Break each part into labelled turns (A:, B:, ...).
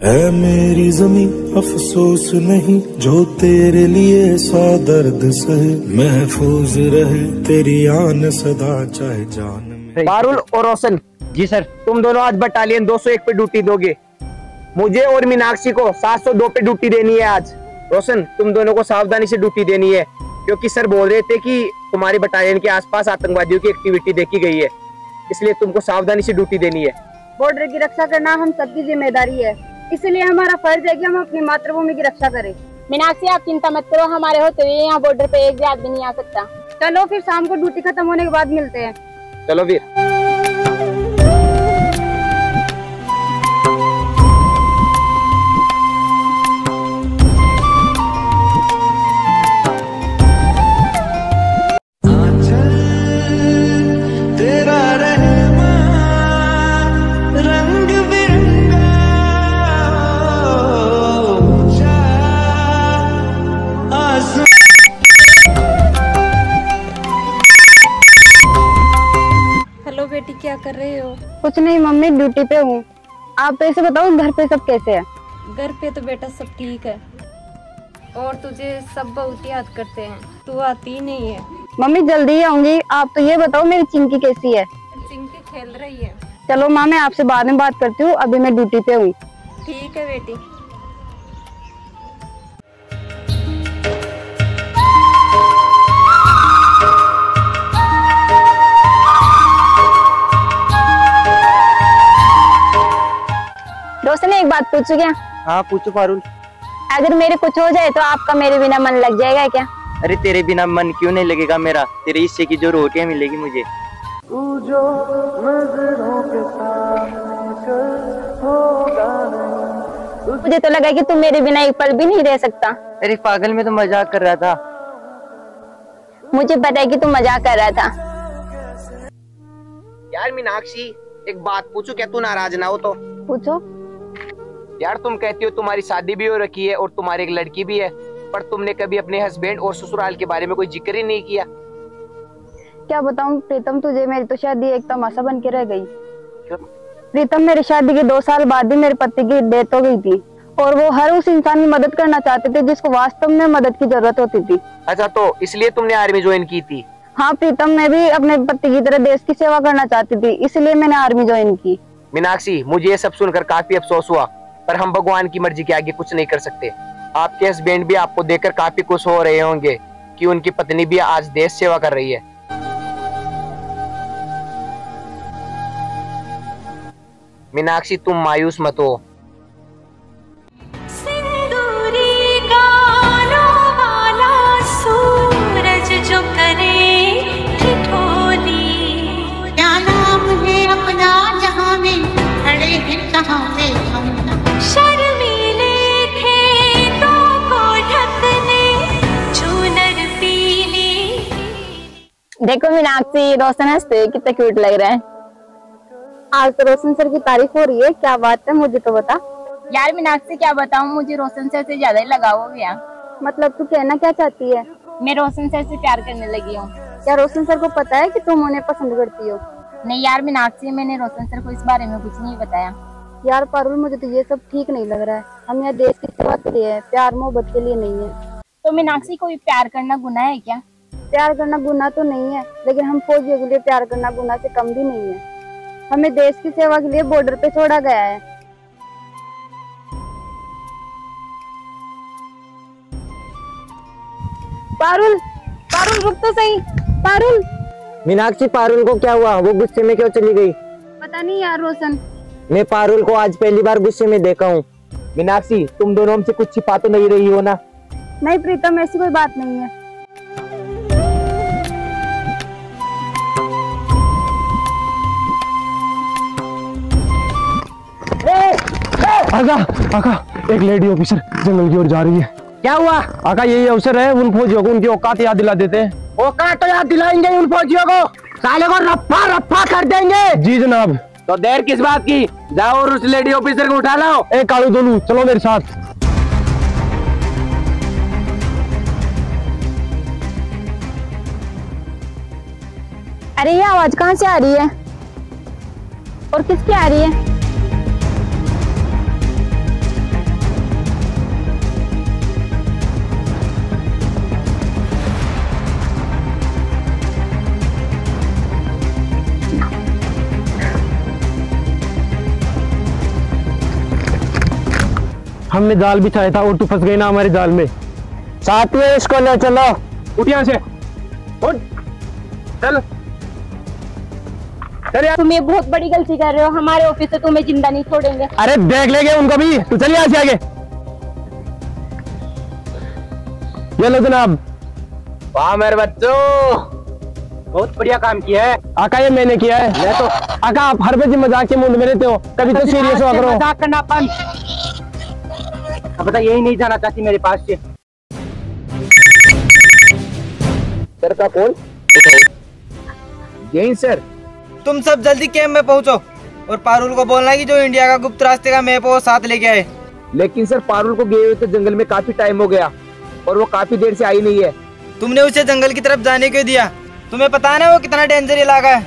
A: है मेरी जमीं अफसोस नहीं जो तेरे लिए सौ दर्द सहे, महफूज रहे तेरी आन सदा चाहे जान में।
B: पारुल और रोशन
C: जी सर।
B: तुम दोनों आज बटालियन 201 पे ड्यूटी दोगे। मुझे और मीनाक्षी को 702 पे ड्यूटी देनी है आज। रोशन तुम दोनों को सावधानी से ड्यूटी देनी है, क्योंकि सर बोल रहे थे कि तुम्हारे बटालियन के आसपास आतंकवादियों की एक्टिविटी देखी गई है, इसलिए तुमको सावधानी से ड्यूटी देनी है।
D: बॉर्डर की रक्षा करना हम सबकी जिम्मेदारी है, इसलिए हमारा फर्ज है कि हम अपनी मातृभूमि की रक्षा करें।
E: मीनाक्षी आप चिंता मत करो, हमारे होते हुए यहाँ बॉर्डर पे एक भी आदमी नहीं आ सकता।
D: चलो फिर शाम को ड्यूटी खत्म होने के बाद मिलते हैं।
B: चलो फिर।
F: हेलो बेटी, क्या कर रहे हो?
D: कुछ नहीं मम्मी, ड्यूटी पे हूँ। आप ऐसे बताओ घर पे सब कैसे है?
F: घर पे तो बेटा सब ठीक है, और तुझे सब बहुत याद करते हैं, तू आती ही नहीं है।
D: मम्मी जल्दी ही आऊंगी। आप तो ये बताओ मेरी चिंकी कैसी है?
F: चिंकी खेल रही है।
D: चलो माँ, मैं आपसे बाद में बात करती हूँ, अभी मैं ड्यूटी पे हूँ।
F: ठीक है बेटी।
E: रोशन एक बात पूछू क्या?
C: हाँ पूछो पारुल।
E: अगर मेरे कुछ हो जाए तो आपका मेरे बिना मन लग जाएगा क्या?
C: अरे तेरे बिना मन क्यों नहीं लगेगा मेरा, तेरे हिस्से की जो रोटियां मिलेगी मुझे।
E: मुझे तो लगा कि तू मेरे बिना एक पल भी नहीं रह सकता।
C: अरे पागल, मैं तो मजाक कर रहा था।
E: मुझे पता है कि तू मजाक कर रहा था।
B: यार मीनाक्षी एक बात पूछू, क्या तू नाराज ना हो तो?
D: पूछो।
B: यार तुम कहती हो तुम्हारी शादी भी हो रखी है और तुम्हारी एक लड़की भी है, पर तुमने कभी अपने हस्बैंड और ससुराल के बारे में कोई जिक्र ही नहीं किया।
D: क्या बताऊं प्रीतम तुझे, मेरी तो शादी एक तमाशा बन के रह गई। प्रीतम, मेरी शादी के 2 साल बाद भी मेरे पति की डेथ हो गई थी, और वो हर उस इंसान की मदद करना चाहते थे जिसको वास्तव में मदद की जरूरत होती थी।
B: अच्छा, तो इसलिए तुमने आर्मी ज्वाइन की थी?
D: हाँ प्रीतम, मैं भी अपने पति की तरह देश की सेवा करना चाहती थी, इसलिए मैंने आर्मी ज्वाइन की।
B: मीनाक्षी मुझे ये सब सुनकर काफी अफसोस हुआ, पर हम भगवान की मर्जी के आगे कुछ नहीं कर सकते। आपके हस्बैंड भी आपको देखकर काफी खुश हो रहे होंगे कि उनकी पत्नी भी आज देश सेवा कर रही है। मीनाक्षी तुम मायूस मत हो।
E: देखो मीनाक्षी, रोशन हंसते हुए कितना क्यूट लग रहा है।
D: आज तो रोशन सर की तारीफ हो रही है, क्या बात है मुझे तो बता।
E: यार मीनाक्षी क्या बताऊं, मुझे रोशन सर से ज्यादा ही लगाव हो गया।
D: मतलब तू कहना क्या चाहती है?
E: मैं रोशन सर से प्यार करने लगी हूँ।
D: क्या रोशन सर को पता है कि तुम उन्हें पसंद करती हो?
E: नहीं यार मीनाक्षी, मैंने रोशन सर को इस बारे में कुछ नहीं बताया।
D: यार पारुल, मुझे तो ये सब ठीक नहीं लग रहा है। हम यहाँ देश की सेवा के लिए है, प्यार मोहब्बत के लिए नहीं है।
E: तो मीनाक्षी, कोई प्यार करना गुनाह है क्या?
D: प्यार करना गुनाह तो नहीं है, लेकिन हम फौजियों के लिए प्यार करना गुनाह से कम भी नहीं है। हमें देश की सेवा के लिए बॉर्डर पे छोड़ा गया है। पारुल, पारुल रुक तो सही। पारुल।
C: मीनाक्षी, पारुल को क्या हुआ? वो गुस्से में क्यों चली गई?
D: पता नहीं यार रोशन।
C: मैं पारुल को आज पहली बार गुस्से में देखा हूँ।
B: मीनाक्षी तुम दोनों हमसे कुछ छिपा तो नहीं रही हो ना?
D: नहीं प्रीतम, ऐसी कोई बात नहीं है।
G: आका, आका, एक लेडी ऑफिसर जंगल की ओर जा रही है।
C: क्या हुआ?
G: आका यही अवसर है उन फौजियों को उनकी औकात याद दिला देते हैं।
C: औकात तो याद दिलाएंगे उन फौजियों को, साले को रफ्फा रफ्फा कर देंगे।
G: जी जनाब।
B: तो देर किस बात की, जाओ और उस लेडी ऑफिसर को उठा लाओ।
G: ए कालू दोनू, चलो मेरे साथ।
E: अरे ये आवाज कहाँ से आ रही है, और किसकी आ रही है?
D: अरे ये आवाज कहाँ से आ रही है, और किसकी आ रही है?
E: अरे ये आवाज कहाँ से आ रही है, और किसकी आ रही है?
D: और किसकी आ रही है?
E: अरे ये आवाज कहाँ से आ रही है, और किसकी आ रही है? अरे ये आवाज कहाँ से आ रही है, और किसकी आ रही है?
D: और किसकी आ रही है?
G: हमने जाल बिछाया था और तू फंस गई ना हमारे जाल में।
C: साथियों इसको ले चलो।
G: उठ यहाँ से, उठ, चल चल यार।
E: तुम ये बहुत बड़ी गलती कर रहे हो, हमारे ऑफिस से तुम्हें जिंदा नहीं छोड़ेंगे।
G: अरे देख लेंगे उनको भी, तू चल यहाँ से आगे। ये लो जनाब।
B: वाह मेरे बच्चों, बहुत बढ़िया काम किया है।
G: आका ये मैंने किया है। मैं तो आका आप हर बजे मजाक के मूड में रहते हो, कभी तो सीरियस हो करो।
C: मजाक करना बंद। अब बता यही नहीं जाना चाहती मेरे पास से।
B: सर का कॉल यही सर।
H: तुम सब जल्दी कैंप में पहुंचो और पारुल को बोलना कि जो इंडिया का गुप्त रास्ते का मैप हो वो साथ लेके आए।
B: लेकिन सर पारुल को गए हुए तो जंगल में काफी टाइम हो गया और वो काफी देर से आई नहीं है।
H: तुमने उसे जंगल की तरफ जाने क्यों दिया? तुम्हें पता है ना वो कितना डेंजर इलाका है।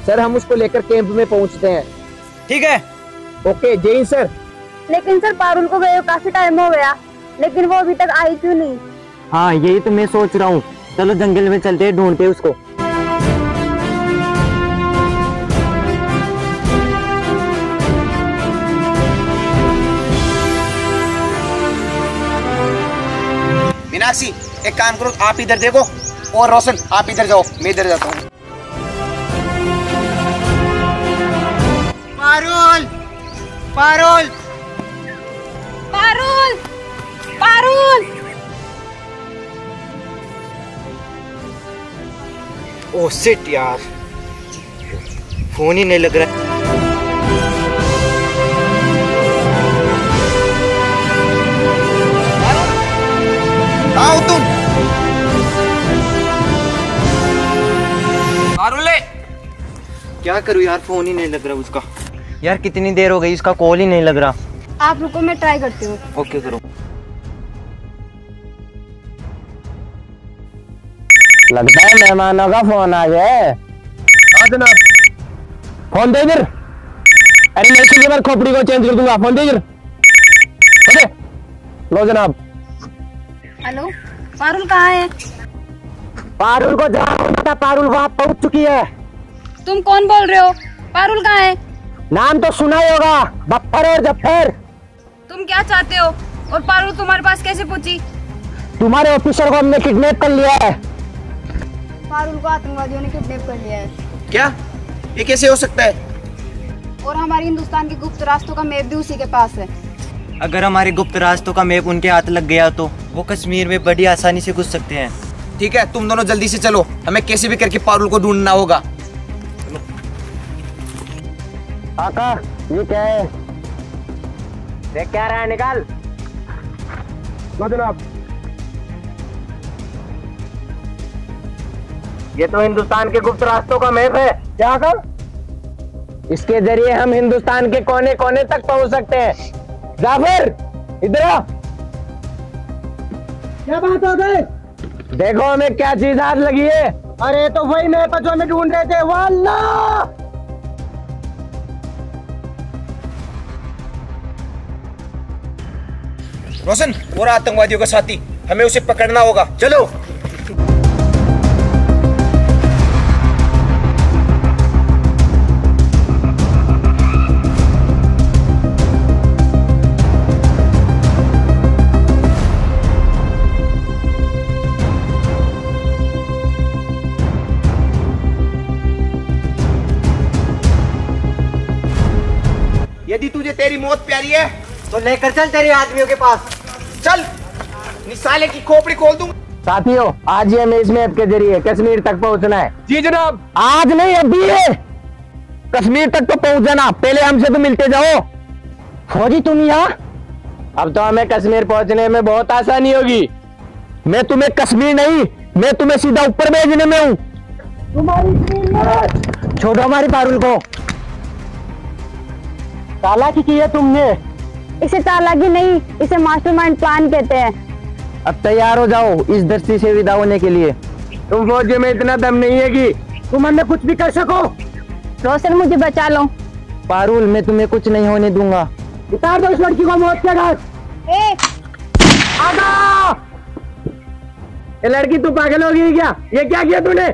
B: सर हम उसको लेकर कैंप में पहुंचते हैं।
H: ठीक है,
B: ओके जय हिंद सर।
D: लेकिन सर पारुल को गए काफी टाइम हो गया, लेकिन वो अभी तक आई क्यों नहीं?
C: हाँ यही तो मैं सोच रहा हूँ, चलो जंगल में चलते हैं, ढूंढते उसको।
B: मीनाक्षी एक काम करो, आप इधर देखो और रोशन आप इधर जाओ, मैं इधर जाता हूँ।
H: पारुल, पारुल,
E: पारुल, पारुल।
H: ओह शिट यार, फोन ही नहीं लग रहा।
B: आओ तुम।
H: पारुल
C: क्या करूँ यार, फोन ही नहीं लग रहा उसका। यार कितनी देर हो गई, इसका कॉल ही नहीं लग रहा।
D: आप रुको, मैं ट्राई करती हूँ।
C: ओके करो। लगता है मेहमानों का फोन आ गया है।
G: हाँ जनाब, फोन दे इधर। अरे मैं इसके लिए बार खोपड़ी को चेंज कर दूंगा, फोन दे इधर। ओके लो जनाब।
D: हेलो, पारुल कहाँ है?
C: पारुल को जहाँ होना था, पारुल वहाँ पहुँच चुकी है।
D: तुम कौन बोल रहे हो? पारुल कहाँ है?
C: नाम तो सुना ही होगा, बफ्फर और जफ्फर।
D: तुम क्या चाहते हो और पारुल तुम्हारे पास कैसे पहुंची?
C: तुम्हारे ऑफिसर को हमने किडनैप कर लिया है।
D: पारुल को आतंकवादियों ने किडनैप कर लिया है।
B: क्या ये कैसे हो सकता है?
D: और हमारे हिंदुस्तान के गुप्त रास्तों का मैप भी उसी के पास है।
C: अगर हमारे गुप्त रास्तों का मैप उनके हाथ लग गया तो वो कश्मीर में बड़ी आसानी से घुस सकते हैं।
B: ठीक है तुम दोनों जल्दी से चलो, हमें कैसे भी करके पारुल को ढूंढना होगा।
C: आका ये क्या है?
B: देख क्या रहा है, निकाल।
G: लो जनाब।
B: ये तो हिंदुस्तान के गुप्त रास्तों का मैप है।
C: क्या कर? इसके जरिए हम हिंदुस्तान के कोने कोने तक पहुंच सकते हैं। जाफर इधर आ।
G: क्या बात हो गई?
C: देखो हमें क्या चीज हाथ लगी है।
G: अरे तो वही मैप जो हमें ढूंढ रहे थे। वाल्ला
B: रोशन और आतंकवादियों का साथी, हमें उसे पकड़ना होगा, चलो। यदि तुझे तेरी मौत प्यारी है
C: तो लेकर चल तेरे आदमियों के पास।
B: चल, निसाले की खोपड़ी खोल दूंगा।
C: साथियों आज ही हमें इस मैप के जरिए कश्मीर तक पहुंचना है।
G: जी जनाब।
C: आज नहीं अभी है, कश्मीर तक तो पहुंच जाना, पहले हमसे तो मिलते जाओ। फौजी तुम यहाँ? अब तो हमें कश्मीर पहुंचने में बहुत आसानी होगी। मैं तुम्हें कश्मीर नहीं, मैं तुम्हें सीधा ऊपर भेजने में हूँ। छोड़ो हमारी पारुल को। चालाकी की है तुमने।
D: इसे चालाकी नहीं, इसे मास्टरमाइंड प्लान कहते हैं।
C: अब तैयार हो जाओ इस धरती से विदा होने के लिए।
G: तुम फौजी में इतना दम नहीं है कि तुम हमें कुछ भी कर सको।
D: रोशन मुझे बचा लो।
C: पारुल मैं तुम्हें कुछ नहीं होने दूंगा।
G: उतार दो इस लड़की को मौत के घाट। आगा! ये लड़की तू पागल हो गई क्या? ये क्या किया तूने?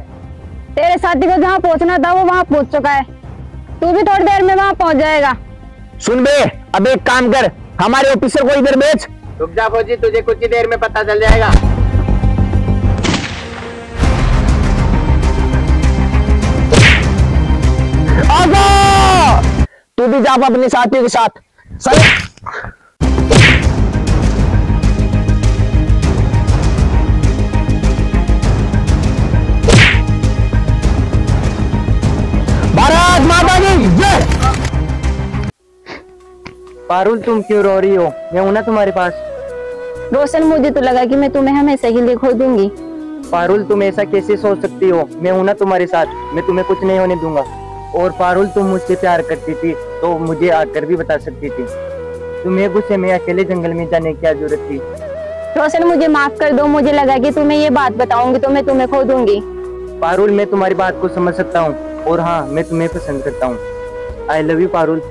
D: तेरे साथी को जहाँ पहुँचना था वो वहाँ पहुँच चुका है, तू भी थोड़ी देर में वहाँ पहुँच जाएगा।
C: सुन बे, अब एक काम कर, हमारे ऑफिसर को इधर भेज।
B: रुक जा फौजी, तुझे कुछ ही देर में पता चल जाएगा।
C: आगा! तू भी जा अपने साथियों के साथ। चल। भारत माता की जय।
H: पारुल तुम क्यों रो रही हो? मैं हूं ना तुम्हारे पास।
D: रोशन, मुझे तो लगा कि मैं तुम्हें हमेशा के लिए खो दूंगी।
H: पारुल तुम ऐसा कैसे सोच सकती हो? मैं हूं ना तुम्हारे साथ, मैं तुम्हें कुछ नहीं होने दूंगा। और पारुल तुम मुझसे प्यार करती थी तो मुझे आकर भी बता सकती थी। तुम्हें गुस्से में अकेले जंगल में जाने की क्या जरूरत थी?
D: रोशन, मुझे माफ कर दो, मुझे लगा कि तुम्हें ये बात बताऊंगी तो मैं तुम्हें खो दूंगी।
H: पारुल मैं तुम्हारी बात को समझ सकता हूँ और हाँ मैं तुम्हें पसंद करता हूँ। I love you Parul.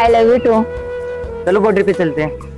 D: I love you too.
H: चलो बॉर्डर पे चलते हैं।